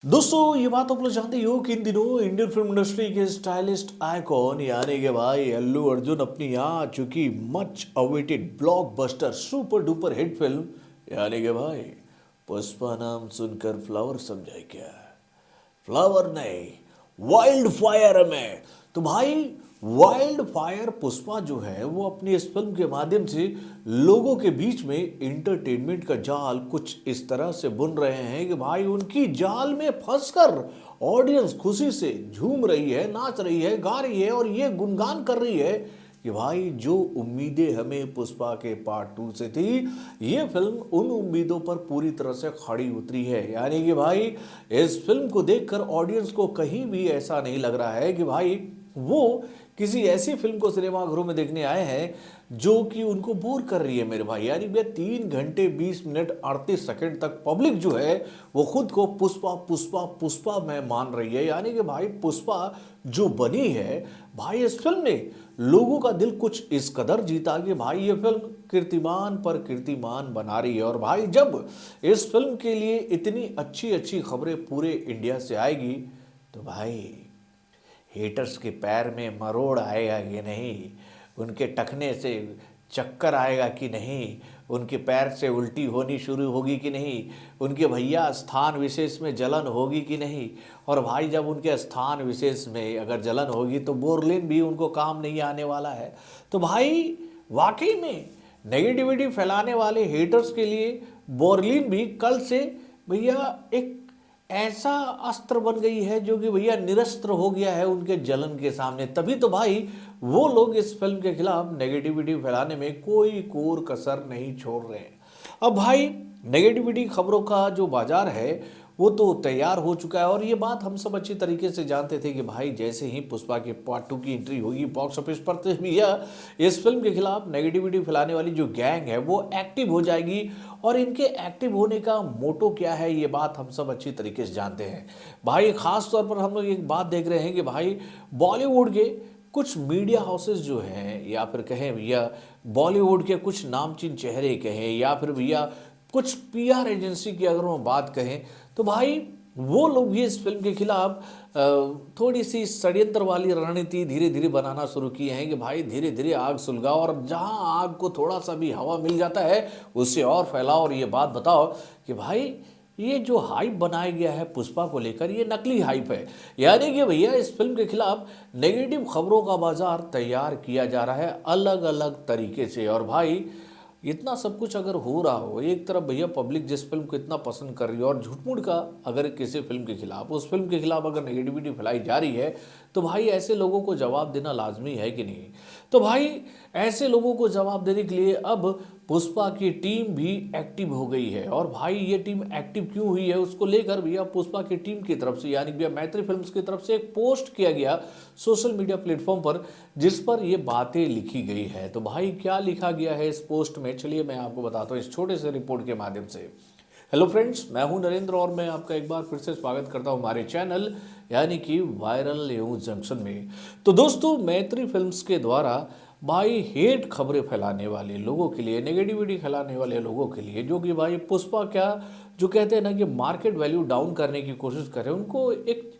दोस्तों ये बात आप लोग जानते ही हो कि इन दिनों इंडियन फिल्म इंडस्ट्री के स्टाइलिस्ट आइकॉन यानी कि भाई अल्लू अर्जुन अपनी आ चुकी much awaited blockbuster super duper hit film यानी कि भाई पुष्पा नाम सुनकर फ्लावर समझाए क्या। फ्लावर नहीं, वाइल्ड फायर में। तो भाई वाइल्ड फायर पुष्पा जो है वो अपनी इस फिल्म के माध्यम से लोगों के बीच में इंटरटेनमेंट का जाल कुछ इस तरह से बुन रहे हैं कि भाई उनकी जाल में फंसकर ऑडियंस खुशी से झूम रही है, नाच रही है, गा रही है और ये गुणगान कर रही है कि भाई जो उम्मीदें हमें पुष्पा के पार्ट 2 से थी, ये फिल्म उन उम्मीदों पर पूरी तरह से खड़ी उतरी है। यानी कि भाई इस फिल्म को देखकर ऑडियंस को कहीं भी ऐसा नहीं लग रहा है कि भाई वो किसी ऐसी फिल्म को सिनेमाघरों में देखने आए हैं जो कि उनको बोर कर रही है मेरे भाई। यानी भैया 3 घंटे 20 मिनट 38 सेकंड तक पब्लिक जो है वो खुद को पुष्पा पुष्पा पुष्पा में मान रही है। यानी कि भाई पुष्पा जो बनी है भाई इस फिल्म ने लोगों का दिल कुछ इस कदर जीता कि भाई ये फिल्म कीर्तिमान पर कीर्तिमान बना रही है। और भाई जब इस फिल्म के लिए इतनी अच्छी अच्छी खबरें पूरे इंडिया से आएगी तो भाई हेटर्स के पैर में मरोड़ आएगा कि नहीं, उनके टखने से चक्कर आएगा कि नहीं, उनके पैर से उल्टी होनी शुरू होगी कि नहीं, उनके भैया स्थान विशेष में जलन होगी कि नहीं। और भाई जब उनके स्थान विशेष में अगर जलन होगी तो बोरलिन भी उनको काम नहीं आने वाला है। तो भाई वाकई में नेगेटिविटी फैलाने वाले हेटर्स के लिए बोरलिन भी कल से भैया एक ऐसा अस्त्र बन गई है जो कि भैया निरस्त्र हो गया है उनके जलन के सामने। तभी तो भाई वो लोग इस फिल्म के खिलाफ नेगेटिविटी फैलाने में कोई कोर कसर नहीं छोड़ रहे हैं। अब भाई नेगेटिविटी खबरों का जो बाजार है वो तो तैयार हो चुका है और ये बात हम सब अच्छी तरीके से जानते थे कि भाई जैसे ही पुष्पा के पार्ट 2 की एंट्री होगी बॉक्स ऑफिस पर तो भैया इस फिल्म के खिलाफ नेगेटिविटी फैलाने वाली जो गैंग है वो एक्टिव हो जाएगी। और इनके एक्टिव होने का मोटो क्या है ये बात हम सब अच्छी तरीके से जानते हैं। भाई खास तौर पर हम लोग एक बात देख रहे हैं कि भाई बॉलीवुड के कुछ मीडिया हाउसेस जो हैं या फिर कहें भैया बॉलीवुड के कुछ नामचीन चेहरे कहें या फिर भैया कुछ पीआर एजेंसी की अगर हम बात कहें तो भाई वो लोग भी इस फिल्म के खिलाफ थोड़ी सी षड्यंत्र वाली रणनीति धीरे धीरे बनाना शुरू किए हैं कि भाई धीरे धीरे आग सुलगाओ और जहां आग को थोड़ा सा भी हवा मिल जाता है उससे और फैलाओ। और ये बात बताओ कि भाई ये जो हाइप बनाया गया है पुष्पा को लेकर ये नकली हाइप है। यानी कि भैया इस फिल्म के खिलाफ नेगेटिव खबरों का बाजार तैयार किया जा रहा है अलग अलग तरीके से। और भाई इतना सब कुछ अगर हो रहा हो, एक तरफ भैया पब्लिक जिस फिल्म को इतना पसंद कर रही है और झूठ-मूठ का अगर किसी फिल्म के खिलाफ उस फिल्म के खिलाफ अगर नेगेटिविटी फैलाई जा रही है तो भाई ऐसे लोगों को जवाब देना लाजमी है कि नहीं। तो भाई ऐसे लोगों को जवाब देने के लिए अब पुष्पा की टीम भी एक्टिव हो गई है। और भाई ये टीम एक्टिव क्यों हुई है उसको लेकर भैया पुष्पा की टीम की तरफ से यानी भैया मैत्री फिल्म्स की तरफ से एक पोस्ट किया गया सोशल मीडिया प्लेटफॉर्म पर जिस पर ये बातें लिखी गई है। तो भाई क्या लिखा गया है इस पोस्ट में चलिए मैं आपको बताता हूँ इस छोटे से रिपोर्ट के माध्यम से। हेलो फ्रेंड्स, मैं हूं नरेंद्र और मैं आपका एक बार फिर से स्वागत करता हूं हमारे चैनल यानी कि वायरल न्यूज जंक्शन में। तो दोस्तों मैत्री फिल्म्स के द्वारा भाई हेट खबरें फैलाने वाले लोगों के लिए, नेगेटिविटी फैलाने वाले लोगों के लिए जो कि भाई पुष्पा क्या जो कहते हैं ना कि मार्केट वैल्यू डाउन करने की कोशिश कर रहे हैं, उनको एक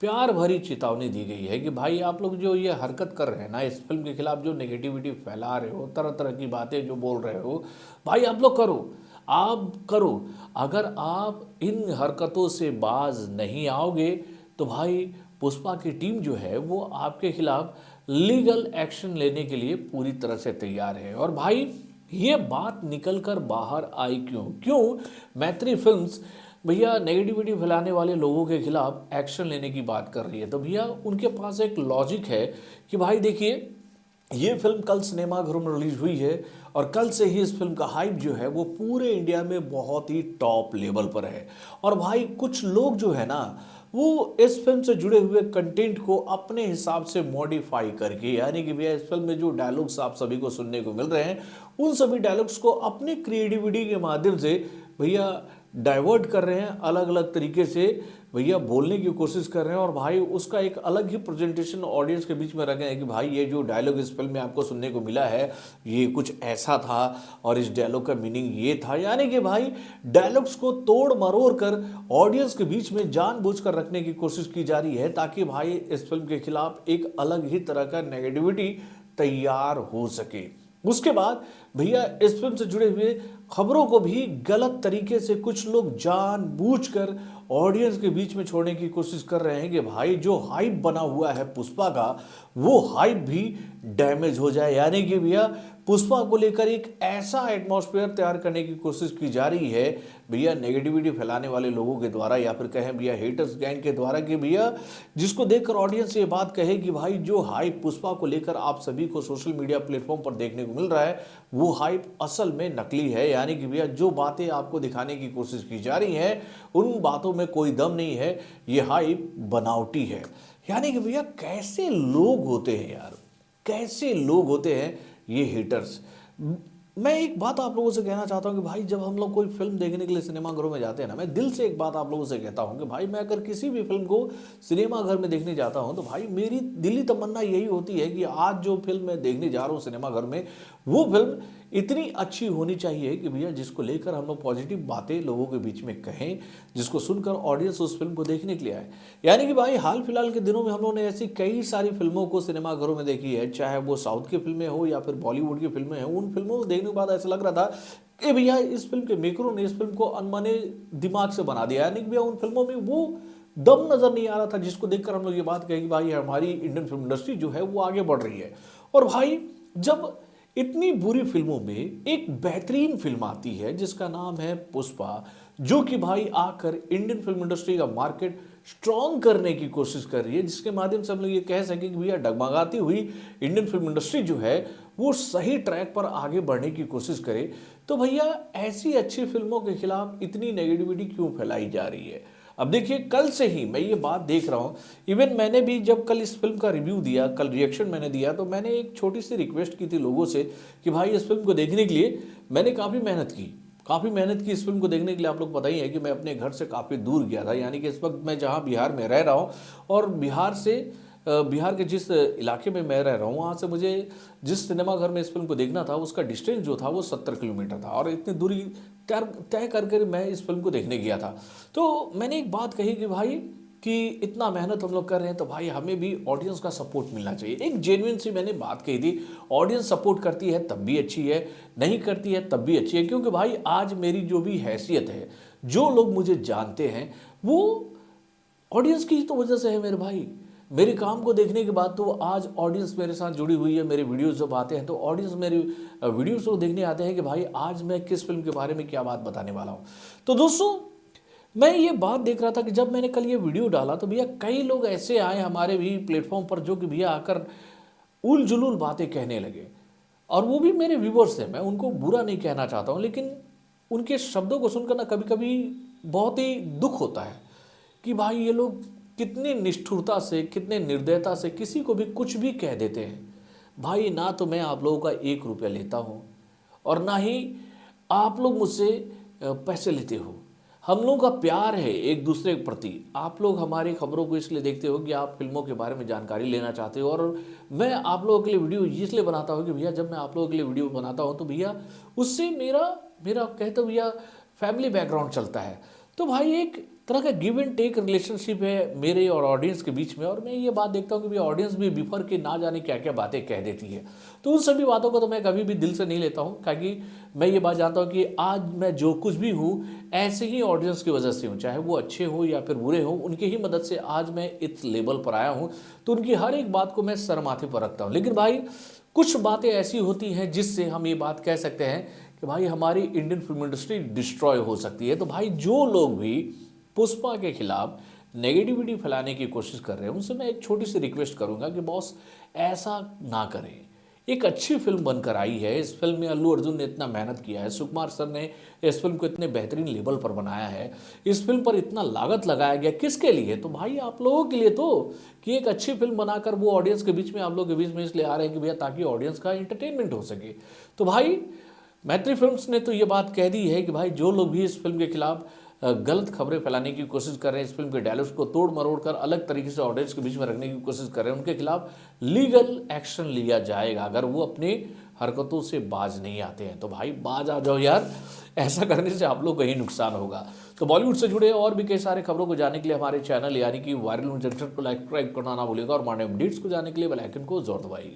प्यार भरी चेतावनी दी गई है कि भाई आप लोग जो ये हरकत कर रहे हैं ना इस फिल्म के खिलाफ, जो नेगेटिविटी फैला रहे हो, तरह तरह की बातें जो बोल रहे हो, भाई आप लोग करो, आप करो। अगर आप इन हरकतों से बाज नहीं आओगे तो भाई पुष्पा की टीम जो है वो आपके खिलाफ लीगल एक्शन लेने के लिए पूरी तरह से तैयार है। और भाई ये बात निकल कर बाहर आई क्यों क्यों मैत्री फिल्म्स भैया नेगेटिविटी फैलाने वाले लोगों के खिलाफ एक्शन लेने की बात कर रही है। तो भैया उनके पास एक लॉजिक है कि भाई देखिए ये फिल्म कल सिनेमाघरों में रिलीज हुई है और कल से ही इस फिल्म का हाइप जो है वो पूरे इंडिया में बहुत ही टॉप लेवल पर है। और भाई कुछ लोग जो है ना वो इस फिल्म से जुड़े हुए कंटेंट को अपने हिसाब से मॉडिफाई करके यानी कि भैया इस फिल्म में जो डायलॉग्स आप सभी को सुनने को मिल रहे हैं उन सभी डायलॉग्स को अपनी क्रिएटिविटी के माध्यम से भैया डाइवर्ट कर रहे हैं, अलग अलग तरीके से भैया बोलने की कोशिश कर रहे हैं और भाई उसका एक अलग ही प्रेजेंटेशन ऑडियंस के बीच में रखे हैं कि भाई ये जो डायलॉग इस फिल्म में आपको सुनने को मिला है ये कुछ ऐसा था और इस डायलॉग का मीनिंग ये था। यानी कि भाई डायलॉग्स को तोड़ मरोड़ कर ऑडियंस के बीच में जानबूझकर रखने की कोशिश की जा रही है ताकि भाई इस फिल्म के खिलाफ एक अलग ही तरह का नेगेटिविटी तैयार हो सके। उसके बाद भैया इस फिल्म से जुड़े हुए खबरों को भी गलत तरीके से कुछ लोग जानबूझकर ऑडियंस के बीच में छोड़ने की कोशिश कर रहे हैं कि भाई जो हाइप बना हुआ है पुष्पा का वो हाइप भी डैमेज हो जाए। यानी कि भैया पुष्पा को लेकर एक ऐसा एटमॉस्फेयर तैयार करने की कोशिश की जा रही है भैया नेगेटिविटी फैलाने वाले लोगों के द्वारा या फिर कहें भैया हेटर्स गैंग के द्वारा कि भैया जिसको देखकर ऑडियंस ये बात कहे कि भाई जो हाइप पुष्पा को लेकर आप सभी को सोशल मीडिया प्लेटफॉर्म पर देखने को मिल रहा है वो हाइप असल में नकली है। यानी कि भैया जो बातें आपको दिखाने की कोशिश की जा रही हैं उन बातों में कोई दम नहीं है, ये हाइप बनावटी है। यानी कि भैया कैसे लोग होते हैं यार, कैसे लोग होते हैं ये हेटर्स। मैं एक बात आप लोगों से कहना चाहता हूँ कि भाई जब हम लोग कोई फिल्म देखने के लिए सिनेमाघरों में जाते हैं ना, मैं दिल से एक बात आप लोगों से कहता हूँ कि भाई मैं अगर किसी भी फिल्म को सिनेमाघर में देखने जाता हूँ तो भाई मेरी दिली तमन्ना यही होती है कि आज जो फिल्म मैं देखने जा रहा हूँ सिनेमाघर में वो फिल्म इतनी अच्छी होनी चाहिए कि भैया जिसको लेकर हम लोग पॉजिटिव बातें लोगों के बीच में कहें, जिसको सुनकर ऑडियंस उस फिल्म को देखने के लिए आए। यानी कि भाई हाल फिलहाल के दिनों में हम लोगों ने ऐसी कई सारी फिल्मों को सिनेमाघरों में देखी है, चाहे वो साउथ की फिल्में हो या फिर बॉलीवुड की फिल्में हैं। उन फिल्मों को देखने के बाद ऐसा लग रहा था कि भैया इस फिल्म के मेकरों ने इस फिल्म को अनमने दिमाग से बना दिया। यानी कि भैया उन फिल्मों में वो दम नजर नहीं आ रहा था जिसको देखकर हम लोग ये बात कहें कि भाई हमारी इंडियन फिल्म इंडस्ट्री जो है वो आगे बढ़ रही है। और भाई जब इतनी बुरी फिल्मों में एक बेहतरीन फिल्म आती है जिसका नाम है पुष्पा, जो कि भाई आकर इंडियन फिल्म इंडस्ट्री का मार्केट स्ट्रॉन्ग करने की कोशिश कर रही है, जिसके माध्यम से हम लोग ये कह सकें कि भैया डगमगाती हुई इंडियन फिल्म इंडस्ट्री जो है वो सही ट्रैक पर आगे बढ़ने की कोशिश करे, तो भैया ऐसी अच्छी फिल्मों के खिलाफ इतनी नेगेटिविटी क्यों फैलाई जा रही है। अब देखिए कल से ही मैं ये बात देख रहा हूँ, इवन मैंने भी जब कल इस फिल्म का रिव्यू दिया, कल रिएक्शन मैंने दिया, तो मैंने एक छोटी सी रिक्वेस्ट की थी लोगों से कि भाई इस फिल्म को देखने के लिए मैंने काफ़ी मेहनत की इस फिल्म को देखने के लिए। आप लोग पता ही है कि मैं अपने घर से काफ़ी दूर गया था, यानी कि इस वक्त मैं जहाँ बिहार में रह रहा हूँ और बिहार के जिस इलाके में मैं रह रहा हूँ वहाँ से मुझे जिस सिनेमाघर में इस फिल्म को देखना था उसका डिस्टेंस जो था वो 70 किलोमीटर था और इतनी दूरी तय करके मैं इस फिल्म को देखने गया था। तो मैंने एक बात कही कि भाई कि इतना मेहनत हम लोग कर रहे हैं तो भाई हमें भी ऑडियंस का सपोर्ट मिलना चाहिए। एक जेन्युइन सी मैंने बात कही थी, ऑडियंस सपोर्ट करती है तब भी अच्छी है, नहीं करती है तब भी अच्छी है, क्योंकि भाई आज मेरी जो भी हैसियत है, जो लोग मुझे जानते हैं वो ऑडियंस की तो वजह से है मेरे भाई। मेरे काम को देखने के बाद तो आज ऑडियंस मेरे साथ जुड़ी हुई है। मेरे वीडियोस जब आते हैं तो ऑडियंस मेरे वीडियोस को देखने आते हैं कि भाई आज मैं किस फिल्म के बारे में क्या बात बताने वाला हूँ। तो दोस्तों मैं ये बात देख रहा था कि जब मैंने कल ये वीडियो डाला तो भैया कई लोग ऐसे आए हमारे भी प्लेटफॉर्म पर जो कि भैया आकर उल जुलूल बातें कहने लगे, और वो भी मेरे व्यूवर्स थे। मैं उनको बुरा नहीं कहना चाहता हूँ, लेकिन उनके शब्दों को सुनकर ना कभी कभी बहुत ही दुख होता है कि भाई ये लोग कितनी निष्ठुरता से, कितने निर्दयता से किसी को भी कुछ भी कह देते हैं। भाई ना तो मैं आप लोगों का 1 रुपया लेता हूँ और ना ही आप लोग मुझसे पैसे लेते हो। हम लोगों का प्यार है एक दूसरे के प्रति। आप लोग हमारी खबरों को इसलिए देखते हो कि आप फिल्मों के बारे में जानकारी लेना चाहते हो, और मैं आप लोगों के लिए वीडियो इसलिए बनाता हूँ कि भैया जब मैं आप लोगों के लिए वीडियो बनाता हूँ तो भैया उससे मेरा कहते हो भैया फैमिली बैकग्राउंड चलता है। तो भाई एक तरह का गिव एंड टेक रिलेशनशिप है मेरे और ऑडियंस के बीच में, और मैं ये बात देखता हूँ कि भैया ऑडियंस भी बिफर के ना जाने क्या क्या बातें कह देती है। तो उन सभी बातों को तो मैं कभी भी दिल से नहीं लेता हूँ, क्योंकि मैं ये बात जानता हूँ कि आज मैं जो कुछ भी हूँ ऐसे ही ऑडियंस की वजह से हूँ, चाहे वो अच्छे हो या फिर बुरे हो, उनकी ही मदद से आज मैं इस लेवल पर आया हूँ। तो उनकी हर एक बात को मैं सर माथे पर रखता हूँ। लेकिन भाई कुछ बातें ऐसी होती हैं जिससे हम ये बात कह सकते हैं कि भाई हमारी इंडियन फिल्म इंडस्ट्री डिस्ट्रॉय हो सकती है। तो भाई जो लोग भी पुष्पा के खिलाफ नेगेटिविटी फैलाने की कोशिश कर रहे हैं उनसे मैं एक छोटी सी रिक्वेस्ट करूंगा कि बॉस ऐसा ना करें। एक अच्छी फिल्म बनकर आई है, इस फिल्म में अल्लू अर्जुन ने इतना मेहनत किया है, सुकुमार सर ने इस फिल्म को इतने बेहतरीन लेवल पर बनाया है, इस फिल्म पर इतना लागत लगाया गया, किसके लिए? तो भाई आप लोगों के लिए, तो कि एक अच्छी फिल्म बनाकर वो ऑडियंस के बीच में, आप लोगों के बीच में इसलिए आ रहे हैं कि भैया ताकि ऑडियंस का एंटरटेनमेंट हो सके। तो भाई मैत्री फिल्म्स ने तो ये बात कह दी है कि भाई जो लोग भी इस फिल्म के खिलाफ गलत खबरें फैलाने की कोशिश कर रहे हैं, इस फिल्म के डायलॉग्स को तोड़ मरोड़ कर अलग तरीके से ऑडियंस के बीच में रखने की कोशिश कर रहे हैं, उनके खिलाफ लीगल एक्शन लिया जाएगा अगर वो अपनी हरकतों से बाज नहीं आते हैं। तो भाई बाज आ जाओ यार, ऐसा करने से आप लोग का ही नुकसान होगा। तो बॉलीवुड से जुड़े और भी कई सारे खबरों को जानने के लिए हमारे चैनल यानी कि वायरल जंक्शन को लाइक करना ना भूलिएगा और मॉर्निंग अपडेट्स को जानने के लिए बेल आइकन को जोर दबाइए।